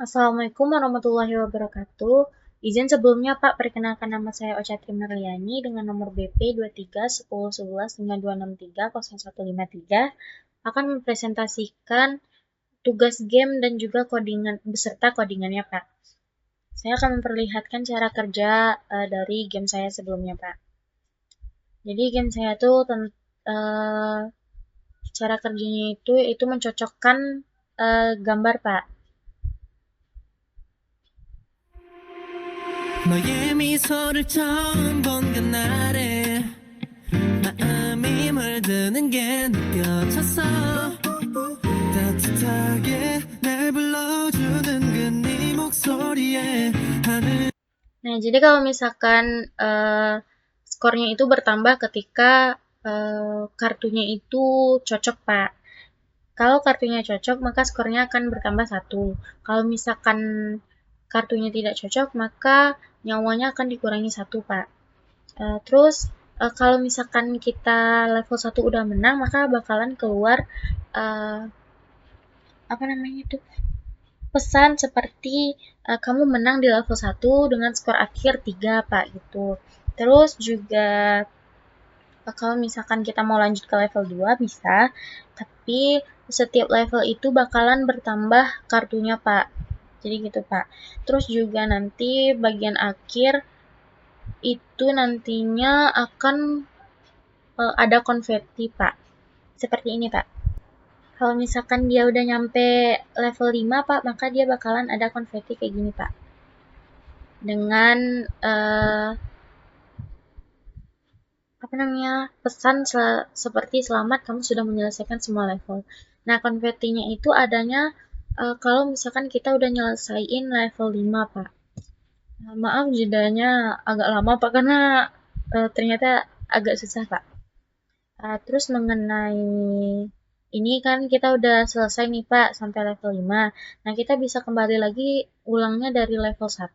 Assalamualaikum warahmatullahi wabarakatuh. Izin sebelumnya Pak, perkenalkan nama saya Ocha Trimerliani dengan nomor BP 23 10 11 5263 0153 akan mempresentasikan tugas game dan juga codingan beserta codingannya Pak. Saya akan memperlihatkan cara kerja dari game saya sebelumnya Pak. Jadi game saya tuh cara kerjanya itu mencocokkan gambar Pak. 너의 미소를 처음 본 그날에 마음이 물드는 게 느껴졌어 따뜻하게 날 불러주는 그 네 목소리에 하늘. Nah, jadi kalau misalkan skornya itu bertambah ketika kartunya itu cocok, Pak. Kalau kartunya cocok, maka skornya akan bertambah 1. Kalau misalkan kartunya tidak cocok, maka nyawanya akan dikurangi 1, Pak. Terus, kalau misalkan kita level 1 udah menang, maka bakalan keluar uh, apa namanya itu? Pesan seperti kamu menang di level 1 dengan skor akhir 3 Pak gitu. Terus juga kalau misalkan kita mau lanjut ke level 2 bisa, tapi setiap level itu bakalan bertambah kartunya Pak. Jadi gitu Pak. Terus juga nanti bagian akhir itu nantinya akan ada konversi Pak. Seperti ini Pak. Kalau misalkan dia udah nyampe level 5 Pak, maka dia bakalan ada konversi kayak gini Pak. Dengan apa namanya pesan seperti selamat kamu sudah menyelesaikan semua level. Nah, konvertinya itu adanya kalau misalkan kita udah nyelesain level 5 Pak. Maaf jedanya agak lama Pak karena ternyata agak susah Pak. Terus mengenai ini kan kita udah selesai nih Pak sampai level 5. Nah, kita bisa kembali lagi ulangnya dari level 1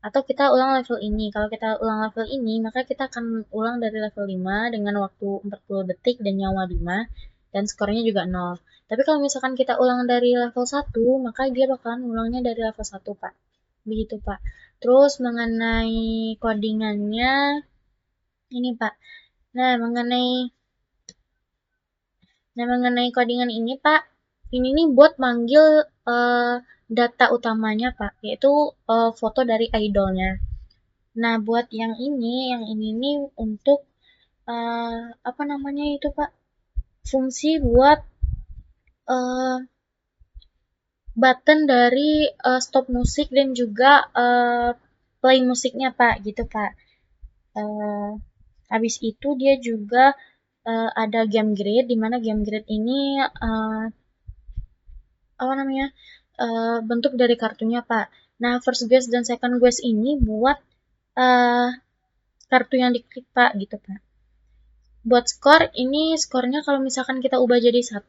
atau kita ulang level ini. Kalau kita ulang level ini, maka kita akan ulang dari level 5 dengan waktu 40 detik dan nyawa 5 dan skornya juga 0. Tapi kalau misalkan kita ulang dari level 1, maka dia bakalan ulangnya dari level 1, Pak. Begitu, Pak. Terus mengenai codingannya ini, Pak. Nah, mengenai codingan ini, Pak, ini nih buat manggil data utamanya, Pak, yaitu foto dari idolnya. Nah, buat yang ini nih untuk apa namanya itu, Pak? Fungsi buat eh, button dari stop musik dan juga play musiknya, Pak, gitu, Pak. Eh, habis itu dia juga ada game grade, di mana game grade ini apa namanya bentuk dari kartunya Pak. Nah, first guest dan second guest ini buat uh, kartu yang diklik Pak gitu Pak. Buat skor ini skornya kalau misalkan kita ubah jadi 1,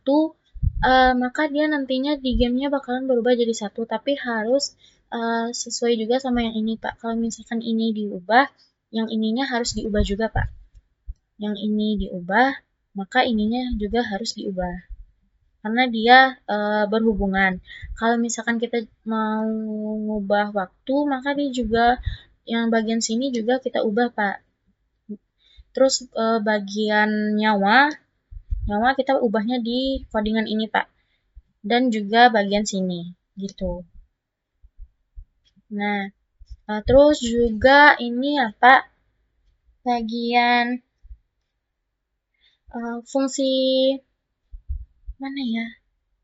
maka dia nantinya di gamenya bakalan berubah jadi 1, tapi harus sesuai juga sama yang ini Pak. Kalau misalkan ini diubah, yang ininya harus diubah juga Pak. Yang ini diubah, maka ininya juga harus diubah karena dia berhubungan. Kalau misalkan kita mau ngubah waktu, maka dia juga yang bagian sini juga kita ubah, Pak. Terus bagian nyawa, nyawa kita ubahnya di codingan ini, Pak. Dan juga bagian sini, gitu. Nah, terus juga ini ya, Pak, bagian fungsi mana ya?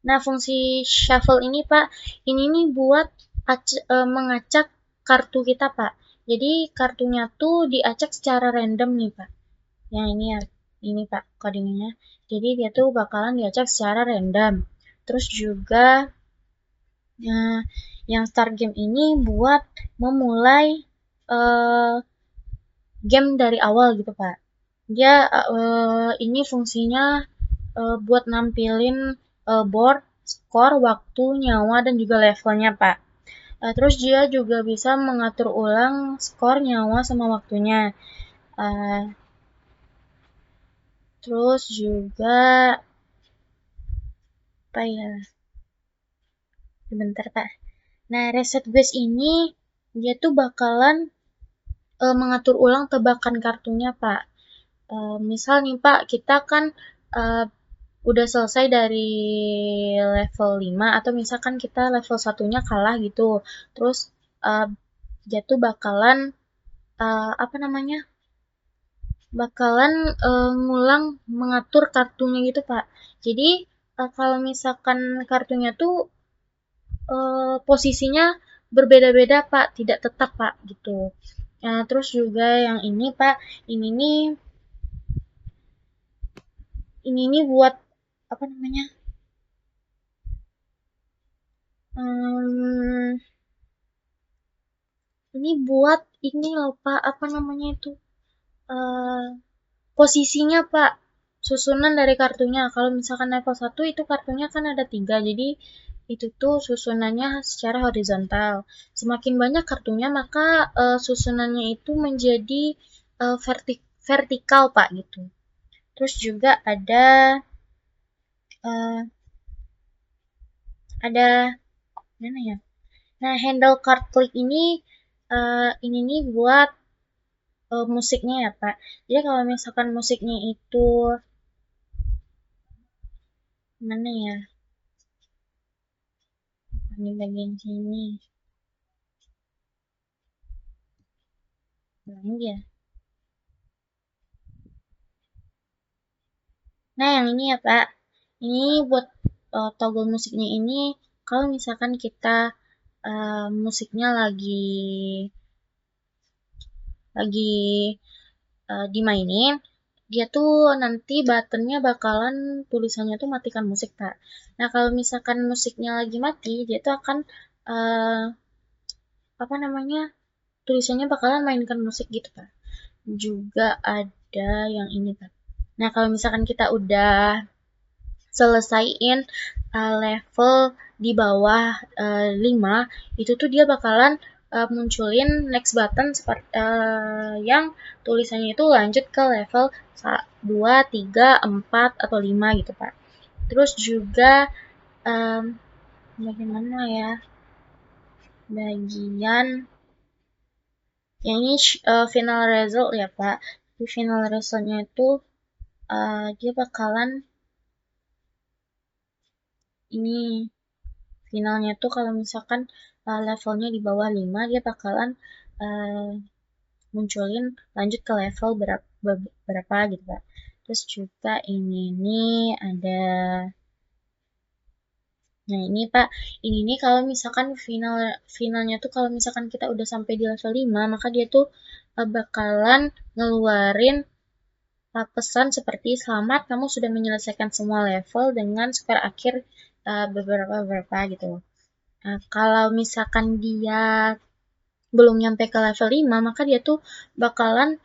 Nah, fungsi shuffle ini, Pak, ini nih buat mengacak kartu kita, Pak. Jadi, kartunya tuh diacak secara random nih, Pak. Yang ini ya, ini Pak, codingnya. Jadi, dia tuh bakalan diacak secara random. Terus juga, yang start game ini buat memulai game dari awal gitu, Pak. Dia, ini fungsinya buat nampilin board, skor, waktu, nyawa, dan juga levelnya, Pak. Terus dia juga bisa mengatur ulang skor, nyawa, sama waktunya. Uh, terus juga apa ya? Sebentar, Pak. Nah, reset guess ini dia tuh bakalan mengatur ulang tebakan kartunya, Pak. Misal nih, Pak, kita kan uh, udah selesai dari level 5 atau misalkan kita level satunya kalah gitu. Terus uh, dia tuh bakalan apa namanya? Bakalan ngulang mengatur kartunya gitu, Pak. Jadi kalau misalkan kartunya tuh posisinya berbeda-beda, Pak, tidak tetap, Pak, gitu. Nah, terus juga yang ini, Pak, ini nih buat apa namanya? Hmm, ini buat ini loh, Pak, apa namanya itu? eh Posisinya, Pak. Susunan dari kartunya. Kalau misalkan level 1 itu kartunya kan ada 3. Jadi itu tuh susunannya secara horizontal. Semakin banyak kartunya, maka susunannya itu menjadi vertikal, Pak, gitu. Terus juga uh, ada mana ya? Nah, handle card click ini nih buat musiknya ya, Pak. Jadi kalau misalkan musiknya itu mana ya? Di bagian sini. Mana dia? Nah, yang ini ya, Pak. Ini buat toggle musiknya ini kalau misalkan kita musiknya lagi dimainin, dia tuh nanti buttonnya bakalan tulisannya tuh matikan musik, Pak. Nah, kalau misalkan musiknya lagi mati, dia tuh akan uh, apa namanya? Tulisannya bakalan mainkan musik gitu, Pak. Juga ada yang ini, Pak. Nah, kalau misalkan kita udah selesaiin level di bawah 5, itu tuh dia bakalan munculin next button seperti yang tulisannya itu lanjut ke level 2, 3, 4 atau 5 gitu, Pak. Terus juga um, bagaimana ya? Bagian yang ini final result ya, Pak. Di final resultnya itu dia bakalan ini finalnya tuh kalau misalkan levelnya di bawah 5 dia bakalan uh, munculin lanjut ke level berapa gitu, Pak. Terus juga ini nih ada nah ini, Pak, ini nih kalau misalkan finalnya tuh kalau misalkan kita udah sampai di level 5 maka dia tuh bakalan ngeluarin pesan seperti selamat kamu sudah menyelesaikan semua level dengan skor akhir beberapa gitu. Nah, kalau misalkan dia belum nyampe ke level 5, maka dia tuh bakalan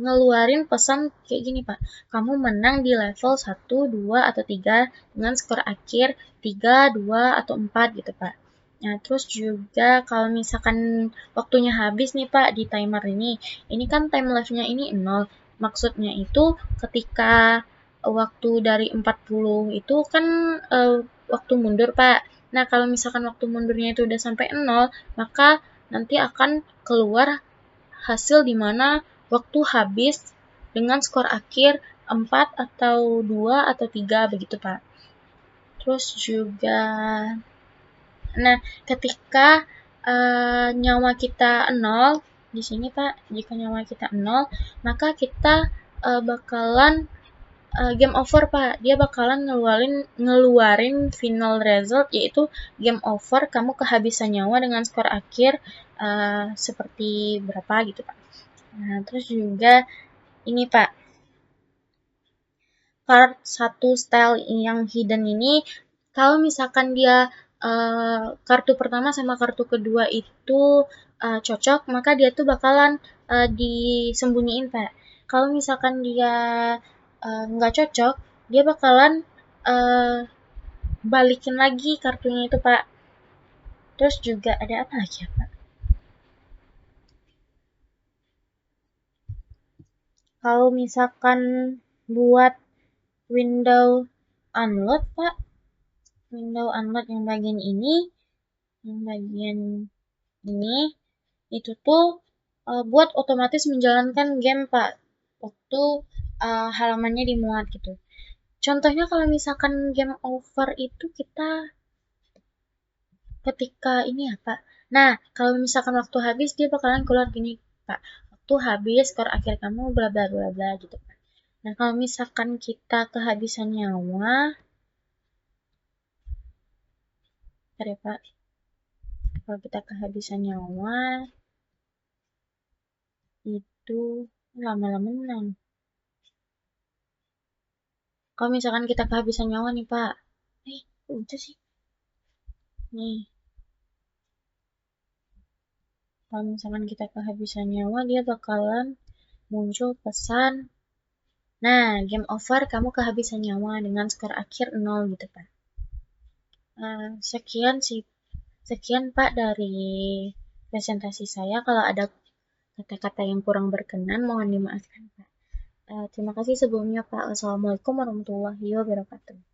ngeluarin pesan kayak gini, Pak. Kamu menang di level 1, 2, atau 3 dengan skor akhir 3, 2, atau 4 gitu, Pak. Nah, terus juga kalau misalkan waktunya habis nih, Pak, di timer ini kan time life-nya ini 0. Maksudnya itu ketika waktu dari 40 itu kan waktu mundur, Pak. Nah, kalau misalkan waktu mundurnya itu udah sampai 0, maka nanti akan keluar hasil di mana waktu habis dengan skor akhir 4 atau 2 atau 3 begitu, Pak. Terus juga nah, ketika nyawa kita 0 di sini, Pak, jika nyawa kita 0, maka kita bakalan game over, Pak. Dia bakalan ngeluarin final result yaitu game over, kamu kehabisan nyawa dengan skor akhir seperti berapa gitu, Pak. Nah, terus juga ini, Pak, card satu style yang hidden ini kalau misalkan dia kartu pertama sama kartu kedua itu cocok, maka dia tuh bakalan disembunyiin, Pak. Kalau misalkan dia nggak cocok, dia bakalan uh, balikin lagi kartunya itu, Pak. Terus juga ada apa lagi ya, Pak? Kalau misalkan buat window unload, Pak, window unload yang bagian ini Yang bagian ini itu tuh buat otomatis menjalankan game Pak waktu halamannya dimuat gitu. Contohnya kalau misalkan game over itu kita ketika ini ya Pak. Nah, kalau misalkan waktu habis dia bakalan keluar gini Pak. Waktu habis skor akhir kamu bla bla bla bla gitu Pak. Nah, kalau misalkan kita kehabisan nyawa, bentar ya Pak. Kalau kita kehabisan nyawa itu lama-lama menang. Kalau misalkan kita kehabisan nyawa nih Pak. Udah sih. Nih, kalau misalkan kita kehabisan nyawa dia bakalan muncul pesan. Nah, game over, kamu kehabisan nyawa dengan skor akhir 0 gitu Pak. Sekian sih, sekian Pak dari presentasi saya. Kalau ada kata-kata yang kurang berkenan, mohon dimaafkan Pak. Terima kasih sebelumnya Pak. Wassalamualaikum warahmatullahi wabarakatuh.